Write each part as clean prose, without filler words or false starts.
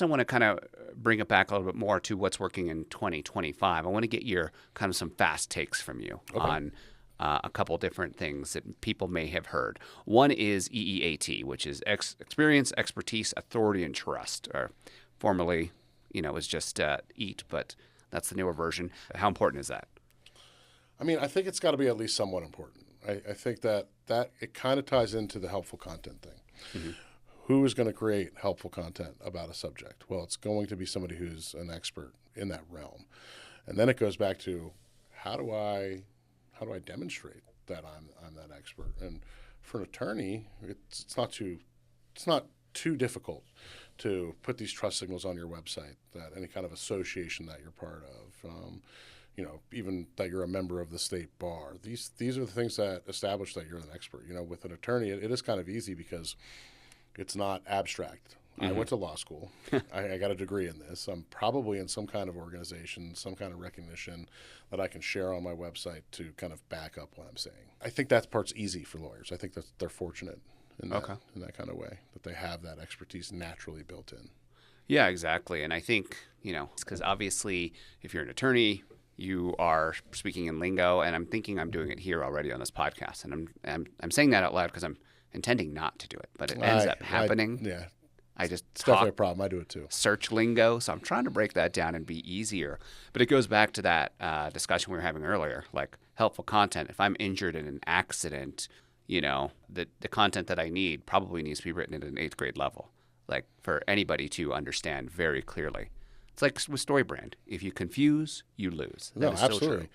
I want to kind of bring it back a little bit more to what's working in 2025. I want to get your kind of some fast takes from you Okay. on a couple different things that people may have heard. One is EEAT, which is experience, expertise, authority, and trust, or formerly, is just EAT, but that's the newer version. How important is that? I mean, I think it's got to be at least somewhat important. I think that it kind of ties into the helpful content thing. Mm-hmm. Who is going to create helpful content about a subject? Well, it's going to be somebody who's an expert in that realm. And then it goes back to how do I demonstrate that I'm that expert? And for an attorney, it's not too difficult to put these trust signals on your website, that any kind of association that you're part of, even that you're a member of the state bar. These are the things that establish that you're an expert. With an attorney, it is kind of easy because it's not abstract. Mm-hmm. I went to law school. I got a degree in this. I'm probably in some kind of organization, some kind of recognition that I can share on my website to kind of back up what I'm saying. I think that part's easy for lawyers. I think that they're fortunate in that kind of way, that they have that expertise naturally built in. Yeah, exactly. And I think, because obviously if you're an attorney, you are speaking in lingo, and I'm thinking I'm doing it here already on this podcast. And I'm saying that out loud because I'm intending not to do it, but it ends up happening. I just it's definitely a problem. I do it too. Search lingo, so I'm trying to break that down and be easier. But it goes back to that discussion we were having earlier, like helpful content. If I'm injured in an accident, the content that I need probably needs to be written at an 8th grade level, like for anybody to understand very clearly. It's like with StoryBrand. If you confuse, you lose. No, absolutely.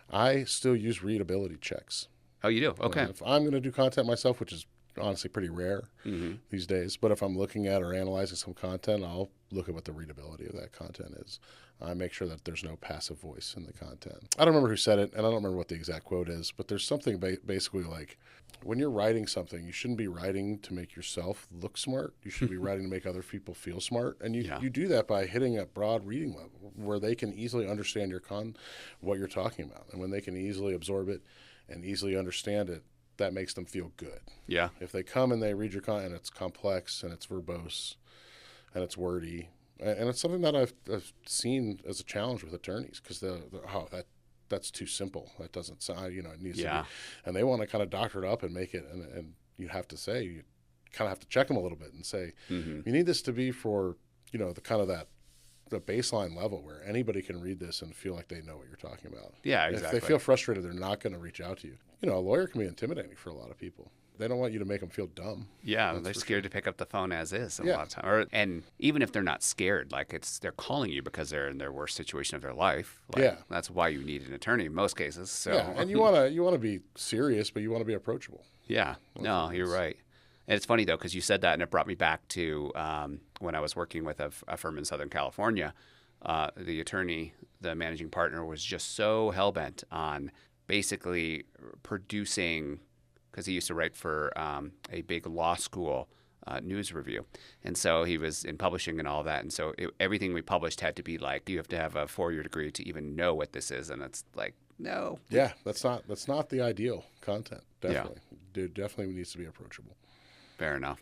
I still use readability checks. Oh, you do? Okay. If I'm going to do content myself, which is honestly pretty rare these days, but if I'm looking at or analyzing some content, I'll look at what the readability of that content is. I make sure that there's no passive voice in the content. I don't remember who said it, and I don't remember what the exact quote is, but there's something basically like, when you're writing something, you shouldn't be writing to make yourself look smart. You should be writing to make other people feel smart. And you do that by hitting a broad reading level where they can easily understand what you're talking about. And when they can easily absorb it and easily understand it, that makes them feel good. Yeah. If they come and they read your content, it's complex and it's verbose and it's wordy, and it's something that I've seen as a challenge with attorneys, because that's too simple. That doesn't sound, it needs to be, and they want to kind of doctor it up and make it, and you kind of have to check them a little bit and say, you need this to be for, the kind of the baseline level where anybody can read this and feel like they know what you're talking about. Yeah, and exactly. if they feel frustrated, they're not going to reach out to you. A lawyer can be intimidating for a lot of people. They don't want you to make them feel dumb. Yeah, they're scared to pick up the phone as is a lot of time. And even if they're not scared, like they're calling you because they're in their worst situation of their life. That's why you need an attorney in most cases. So. Yeah, and you want to be serious, but you want to be approachable. Yeah, no, you're right. And it's funny though, because you said that, and it brought me back to when I was working with a firm in Southern California. The attorney, the managing partner, was just so hell-bent on basically producing, because he used to write for a big law school news review. And so he was in publishing and all that. And so everything we published had to be like, you have to have a 4-year degree to even know what this is. And it's like, no. Yeah, that's not the ideal content. Definitely. It definitely needs to be approachable. Fair enough.